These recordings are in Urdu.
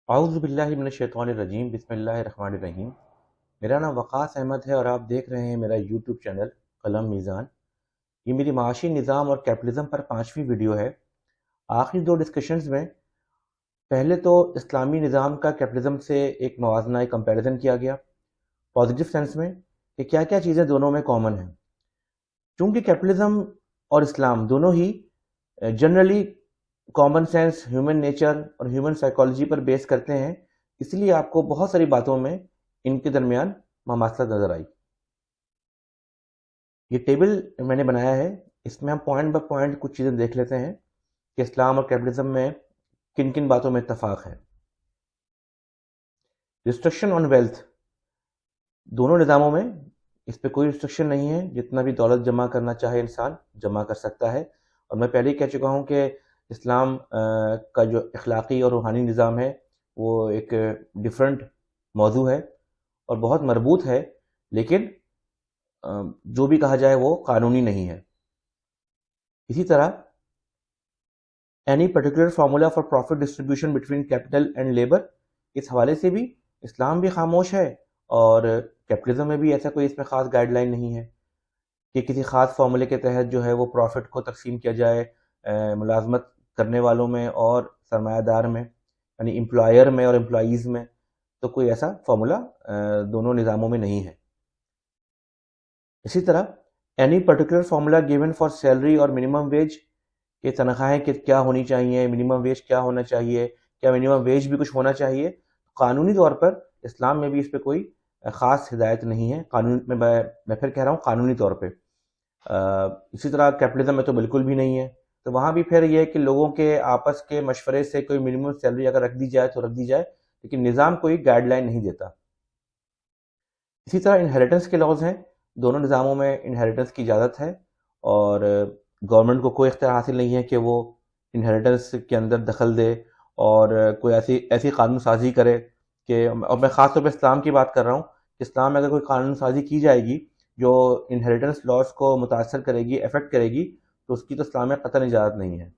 اعوذ باللہ من الشیطان الرجیم، بسم اللہ الرحمن الرحیم۔ میرا نام وقاص احمد ہے اور آپ دیکھ رہے ہیں میرا یوٹیوب چینل قلم میزان۔ یہ میری معاشی نظام اور کیپٹلزم پر 5ویں ویڈیو ہے۔ آخری 2 ڈسکشنز میں پہلے تو اسلامی نظام کا کیپٹلزم سے ایک موازنہ، ایک کمپیریزن کیا گیا پازیٹیو سینس میں کہ کیا کیا چیزیں دونوں میں کامن ہیں۔ چونکہ کیپٹلزم اور اسلام دونوں ہی generally common sense, human nature اور ہیومن سائیکالوجی پر بیس کرتے ہیں، اس لیے آپ کو بہت ساری باتوں میں ان کے درمیان مماثلت نظر آئی۔ یہ ٹیبل میں نے بنایا ہے، اس میں ہم پوائنٹ بائی پوائنٹ کچھ چیزیں دیکھ لیتے ہیں کہ اسلام اور کیپٹلزم میں کن کن باتوں میں اتفاق ہے۔ ریسٹرکشن آن ویلتھ، دونوں نظاموں میں اس پہ کوئی ریسٹرکشن نہیں ہے، جتنا بھی دولت جمع کرنا چاہے انسان جمع کر سکتا ہے۔ اور میں پہلے ہی کہہ چکا ہوں کہ اسلام کا جو اخلاقی اور روحانی نظام ہے وہ ایک ڈیفرنٹ موضوع ہے اور بہت مربوط ہے، لیکن جو بھی کہا جائے وہ قانونی نہیں ہے۔ اسی طرح any particular formula for profit distribution between capital and labour, اس حوالے سے بھی اسلام بھی خاموش ہے اور کیپٹلزم میں بھی ایسا کوئی اس میں خاص گائیڈ لائن نہیں ہے کہ کسی خاص فارمولے کے تحت جو ہے وہ پروفٹ کو تقسیم کیا جائے ملازمت کرنے والوں میں اور سرمایہ دار میں، یعنی امپلائر میں اور امپلائیز میں، تو کوئی ایسا فارمولا دونوں نظاموں میں نہیں ہے۔ اسی طرح any particular formula given for salary اور منیمم ویج، کہ تنخواہیں کیا ہونی چاہیے، منیمم ویج کیا ہونا چاہیے، کیا منیمم ویج بھی کچھ ہونا چاہیے، قانونی طور پر اسلام میں بھی اس پہ کوئی خاص ہدایت نہیں ہے، قانون میں پھر کہہ رہا ہوں قانونی طور پہ۔ اسی طرح کیپٹلزم میں تو بالکل بھی نہیں ہے، تو وہاں بھی پھر یہ کہ لوگوں کے آپس کے مشورے سے کوئی منیمم سیلری اگر رکھ دی جائے تو رکھ دی جائے، لیکن نظام کوئی گائیڈ لائن نہیں دیتا۔ اسی طرح انہیریٹنس کے لاز ہیں، دونوں نظاموں میں انہیریٹنس کی اجازت ہے اور گورنمنٹ کو کوئی اختیار حاصل نہیں ہے کہ وہ انہیریٹنس کے اندر دخل دے اور کوئی ایسی قانون سازی کرے کہ، اور میں خاص طور پہ اسلام کی بات کر رہا ہوں، کہ اسلام میں اگر کوئی قانون سازی کی جائے گی جو انہیریٹنس لاز کو متاثر کرے گی، افیکٹ کرے گی، تو اس کی تو اسلام میں قطعاً اجازت نہیں ہے۔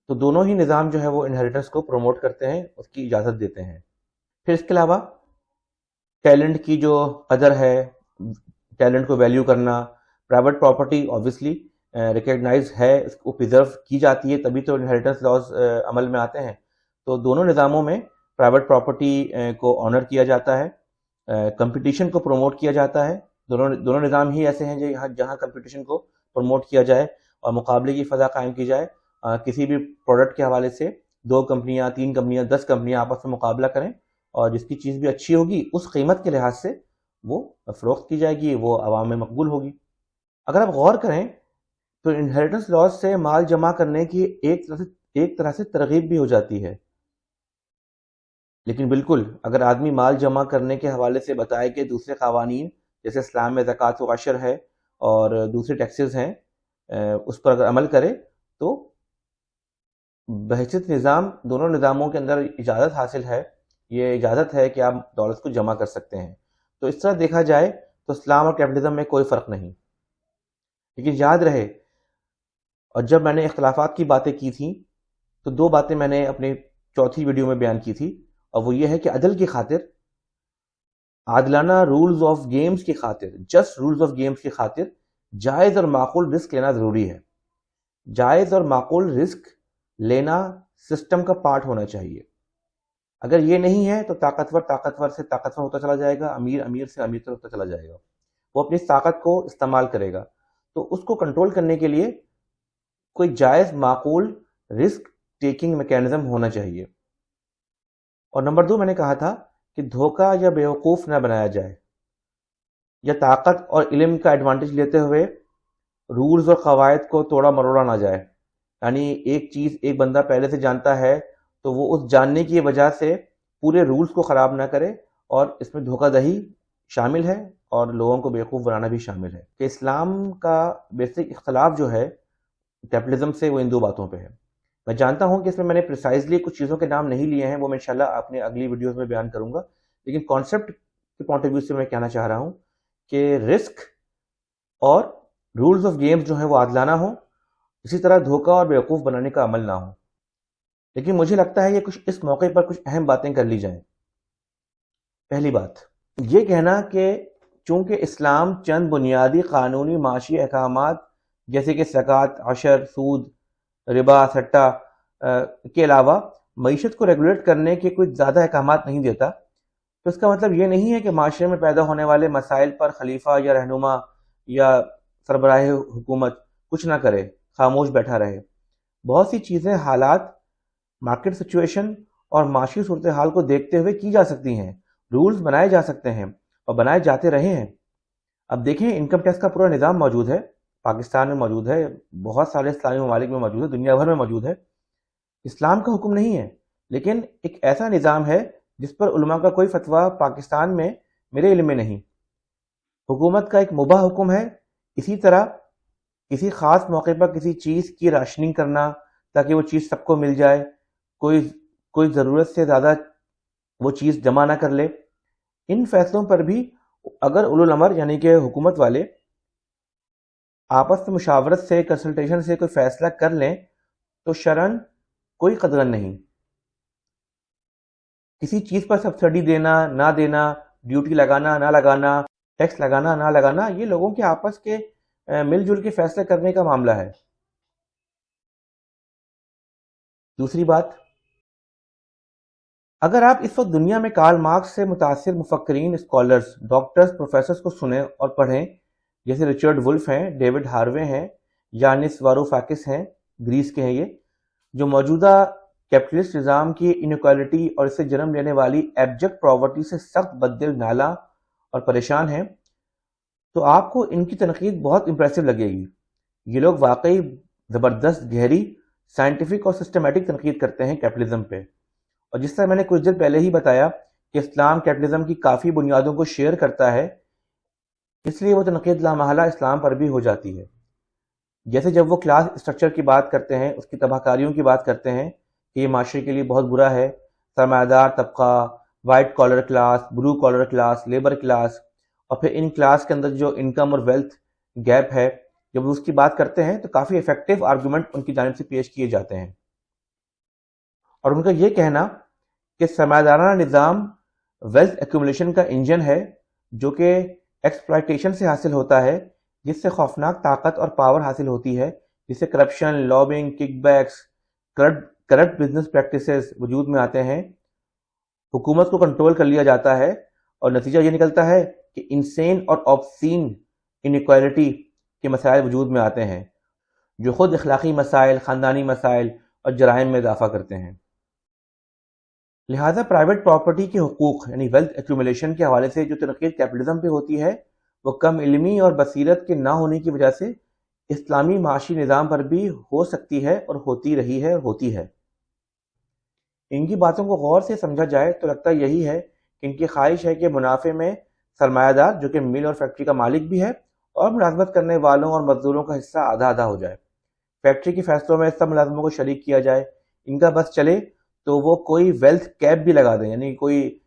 تو دونوں ہی نظام جو ہے وہ انہیریٹنس کو پروموٹ کرتے ہیں، اس کی اجازت دیتے ہیں۔ پھر اس کے علاوہ ٹیلنٹ کی جو قدر ہے، ٹیلنٹ کو ویلیو کرنا، پرائیویٹ پراپرٹی آبویسلی ریکگنائز ہے، اس کو پریزرو کی جاتی ہے، تبھی تو انہیریٹنس لاز عمل میں آتے ہیں۔ تو دونوں نظاموں میں پرائیویٹ پراپرٹی کو آنر کیا جاتا ہے، کمپٹیشن کو پروموٹ کیا جاتا ہے۔ دونوں نظام ہی ایسے ہیں جہاں کمپٹیشن کو پروموٹ کیا جائے اور مقابلے کی فضا قائم کی جائے، کسی بھی پروڈکٹ کے حوالے سے 2 کمپنیاں، 3 کمپنیاں، 10 کمپنیاں آپس میں مقابلہ کریں اور جس کی چیز بھی اچھی ہوگی اس قیمت کے لحاظ سے وہ فروخت کی جائے گی، وہ عوام میں مقبول ہوگی۔ اگر آپ غور کریں تو انہیریٹنس لاز سے مال جمع کرنے کی ایک طرح سے ترغیب بھی ہو جاتی ہے، لیکن بالکل اگر آدمی مال جمع کرنے کے حوالے سے بتائے کہ دوسرے قوانین جیسے اسلام میں زکوٰۃ و عشر ہے اور دوسرے ٹیکسز ہیں، اس پر اگر عمل کرے تو بحیثیت نظام دونوں نظاموں کے اندر اجازت حاصل ہے، یہ اجازت ہے کہ آپ دولت کو جمع کر سکتے ہیں۔ تو اس طرح دیکھا جائے تو اسلام اور کیپٹلزم میں کوئی فرق نہیں، لیکن یاد رہے، اور جب میں نے اختلافات کی باتیں کی تھیں تو 2 باتیں میں نے اپنی چوتھی ویڈیو میں بیان کی تھی، اور وہ یہ ہے کہ عدل کی خاطر، عادلانہ رولز آف گیمز کی خاطر، جسٹ رولز آف گیمز کی خاطر جائز اور معقول رسک لینا ضروری ہے۔ جائز اور معقول رسک لینا سسٹم کا پارٹ ہونا چاہیے۔ اگر یہ نہیں ہے تو طاقتور سے طاقتور ہوتا چلا جائے گا، امیر سے امیر ہوتا چلا جائے گا، وہ اپنی طاقت کو استعمال کرے گا۔ تو اس کو کنٹرول کرنے کے لیے کوئی جائز معقول رسک ٹیکنگ میکینزم ہونا چاہیے۔ اور نمبر 2 میں نے کہا تھا کہ دھوکہ یا بیوقوف نہ بنایا جائے، یا طاقت اور علم کا ایڈوانٹیج لیتے ہوئے رولز اور قواعد کو توڑا مروڑا نہ جائے، یعنی ایک چیز ایک بندہ پہلے سے جانتا ہے تو وہ اس جاننے کی وجہ سے پورے رولز کو خراب نہ کرے، اور اس میں دھوکہ دہی شامل ہے اور لوگوں کو بیوقوف بنانا بھی شامل ہے۔ کہ اسلام کا بیسک اختلاف جو ہے کیپٹلزم سے وہ ان 2 باتوں پہ ہے۔ میں جانتا ہوں کہ اس میں نے پریسائزلی کچھ چیزوں کے نام نہیں لیے ہیں، وہ میں انشاءاللہ اپنے اگلی ویڈیوز میں بیان کروں گا، لیکن کانسیپٹ کے پوائنٹ آف ویو سے میں کہنا چاہ رہا ہوں کہ رسک اور رولز آف گیم جو ہیں وہ عادلانہ ہوں، اسی طرح دھوکہ اور بیوقوف بنانے کا عمل نہ ہو۔ لیکن مجھے لگتا ہے کہ اس موقع پر کچھ اہم باتیں کر لی جائیں۔ پہلی بات یہ کہنا کہ چونکہ اسلام چند بنیادی قانونی معاشی احکامات جیسے کہ زکوٰۃ، عشر، سود، ربا، سٹہ کے علاوہ معیشت کو ریگولیٹ کرنے کے کچھ زیادہ احکامات نہیں دیتا، تو اس کا مطلب یہ نہیں ہے کہ معاشرے میں پیدا ہونے والے مسائل پر خلیفہ یا رہنما یا سربراہ حکومت کچھ نہ کرے، خاموش بیٹھا رہے۔ بہت سی چیزیں حالات، مارکیٹ سچویشن اور معاشی صورتحال کو دیکھتے ہوئے کی جا سکتی ہیں، رولز بنائے جا سکتے ہیں اور بنائے جاتے رہے ہیں۔ اب دیکھیں، انکم ٹیکس کا پورا نظام موجود ہے، پاکستان میں موجود ہے، بہت سارے اسلامی ممالک میں موجود ہے، دنیا بھر میں موجود ہے۔ اسلام کا حکم نہیں ہے، لیکن ایک ایسا نظام ہے جس پر علماء کا کوئی فتویٰ پاکستان میں میرے علم میں نہیں۔ حکومت کا ایک مباح حکم ہے اسی طرح کسی خاص موقع پر کسی چیز کی راشننگ کرنا تاکہ وہ چیز سب کو مل جائے، کوئی ضرورت سے زیادہ وہ چیز جمع نہ کر لے۔ ان فیصلوں پر بھی اگر اولو الامر یعنی کہ حکومت والے آپس میں مشاورت سے، کنسلٹیشن سے کوئی فیصلہ کر لیں تو شرعاً کوئی قدغن نہیں۔ کسی چیز پر سبسڈی دینا نہ دینا، ڈیوٹی لگانا نہ لگانا، ٹیکس لگانا نہ لگانا، یہ لوگوں کے آپس کے مل جل کے فیصلے کرنے کا معاملہ ہے۔ دوسری بات، اگر آپ اس وقت دنیا میں کارل مارکس سے متاثر مفکرین، اسکالرز، ڈاکٹرز، پروفیسرز کو سنیں اور پڑھیں، جیسے رچرڈ ولف ہیں، ڈیوڈ ہاروے ہیں، یانس واروفاکس ہیں، گریس کے ہیں، یہ جو موجودہ کیپٹلسٹ نظام کی انیکوالٹی اور اس سے جنم لینے والی ایبجیکٹ پراورٹی سے سخت بددل نالاں اور پریشان ہیں، تو آپ کو ان کی تنقید بہت امپریسو لگے گی۔ یہ لوگ واقعی زبردست، گہری، سائنٹیفک اور سسٹمیٹک تنقید کرتے ہیں کیپٹلزم پہ، اور جس طرح میں نے کچھ دیر پہلے ہی بتایا کہ اسلام کیپٹلزم کی کافی بنیادوں کو شیئر کرتا ہے، اس لیے وہ تنقید لامحالہ اسلام پر بھی ہو جاتی ہے۔ جیسے جب وہ کلاس اسٹرکچر کی بات کرتے ہیں، اس کی تباہ کاریوں کی بات کرتے ہیں کہ یہ معاشرے کے لیے بہت برا ہے، سرمایہ دار طبقہ، white collar class, blue collar class, labour class, اور پھر ان کلاس کے اندر جو انکم اور ویلتھ گیپ ہے، جب اس کی بات کرتے ہیں تو کافی ایفیکٹو آرگومنٹ ان کی جانب سے پیش کیے جاتے ہیں، اور ان کا یہ کہنا کہ سرمایہ دارانہ نظام ویلتھ ایکومولیشن کا انجن ہے جو کہ ایکسپلائٹیشن سے حاصل ہوتا ہے، جس سے خوفناک طاقت اور پاور حاصل ہوتی ہے، جس سے corruption, lobbying, kickbacks, corrupt business practices وجود میں آتے ہیں، حکومت کو کنٹرول کر لیا جاتا ہے، اور نتیجہ یہ نکلتا ہے کہ انسین اور آبسین انیکوالٹی کے مسائل وجود میں آتے ہیں جو خود اخلاقی مسائل، خاندانی مسائل اور جرائم میں اضافہ کرتے ہیں۔ لہٰذا پرائیویٹ پراپرٹی کے حقوق یعنی ویلتھ ایکومولیشن کے حوالے سے جو تنقید کیپٹلزم پہ ہوتی ہے، وہ کم علمی اور بصیرت کے نہ ہونے کی وجہ سے اسلامی معاشی نظام پر بھی ہو سکتی ہے اور ہوتی رہی ہے اور ہوتی ہے۔ ان کی باتوں کو غور سے سمجھا جائے تو لگتا یہی ہے کہ ان کی خواہش ہے کہ منافع میں سرمایہ دار جو کہ مل اور فیکٹری کا مالک بھی ہے اور ملازمت کرنے والوں اور مزدوروں کا حصہ آدھا آدھا ہو جائے، فیکٹری کے فیصلوں میں سب ملازموں کو شریک کیا جائے، ان کا بس چلے تو وہ کوئی ویلتھ کیپ بھی لگا دیں، یعنی کوئی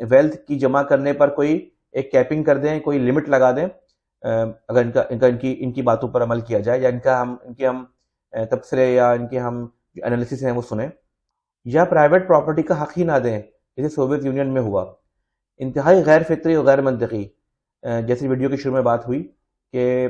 ویلتھ کی جمع کرنے پر کوئی ایک کیپنگ کر دیں، کوئی لمٹ لگا دیں، اگر ان کی باتوں پر عمل کیا جائے، یا ان کے ہم تبصرے یا ان کے ہم جو انالیسس ہیں وہ سنیں، یا پرائیویٹ پراپرٹی کا حق ہی نہ دیں جیسے سوویت یونین میں ہوا۔ انتہائی غیر فطری اور غیر منطقی، جیسے ویڈیو کے شروع میں بات ہوئی کہ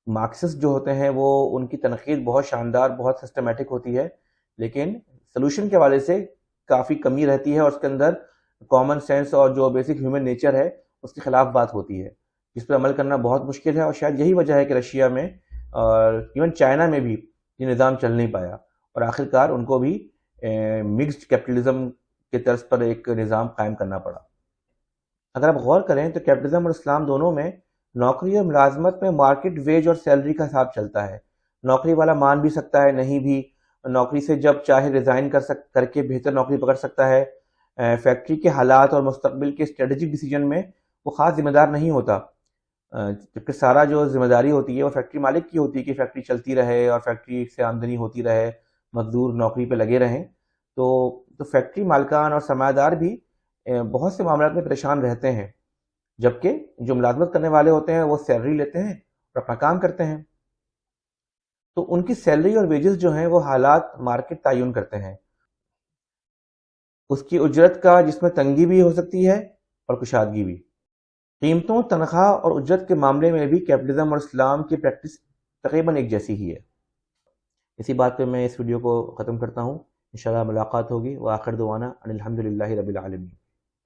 مارکسسٹ جو ہوتے ہیں وہ ان کی تنقید بہت شاندار، بہت سسٹمیٹک ہوتی ہے، لیکن سلوشن کے حوالے سے کافی کمی رہتی ہے، اور اس کے اندر کامن سینس اور جو بیسک ہیومن نیچر ہے اس کے خلاف بات ہوتی ہے، جس پر عمل کرنا بہت مشکل ہے، اور شاید یہی وجہ ہے کہ رشیا میں اور ایون چائنا میں بھی یہ نظام چل نہیں پایا، اور آخرکار ان کو بھی مکسڈ کیپٹلزم کے طرز پر ایک نظام قائم کرنا پڑا۔ اگر آپ غور کریں تو کیپٹلزم اور اسلام دونوں میں نوکری اور ملازمت میں مارکیٹ ویج اور سیلری کا حساب چلتا ہے۔ نوکری والا مان بھی سکتا ہے، نہیں بھی، نوکری سے جب چاہے ریزائن کر کے بہتر نوکری پکڑ سکتا ہے۔ فیکٹری کے حالات اور مستقبل کے اسٹریٹجک ڈیسیجن میں وہ خاص ذمہ دار نہیں ہوتا، جبکہ سارا جو ذمہ داری ہوتی ہے وہ فیکٹری مالک کی ہوتی ہے کہ فیکٹری چلتی رہے اور فیکٹری سے آمدنی ہوتی رہے، مزدور نوکری پہ لگے رہیں۔ تو فیکٹری مالکان اور سرمایہ دار بھی بہت سے معاملات میں پریشان رہتے ہیں، جبکہ جو ملازمت کرنے والے ہوتے ہیں وہ سیلری لیتے ہیں اور اپنا کام کرتے ہیں۔ تو ان کی سیلری اور ویجز جو ہیں وہ حالات مارکیٹ تعین کرتے ہیں. اس کی اجرت کا جس میں تنگی بھی ہو سکتی ہے اور کشادگی بھی. قیمتوں، تنخواہ اور اجرت کے معاملے میں بھی کیپٹلزم اور اسلام کی پریکٹس تقریباً ایک جیسی ہی ہے. اسی بات پہ میں اس ویڈیو کو ختم کرتا ہوں. انشاءاللہ ملاقات ہوگی. وآخر دعوانا ان الحمد للہ رب العالمین.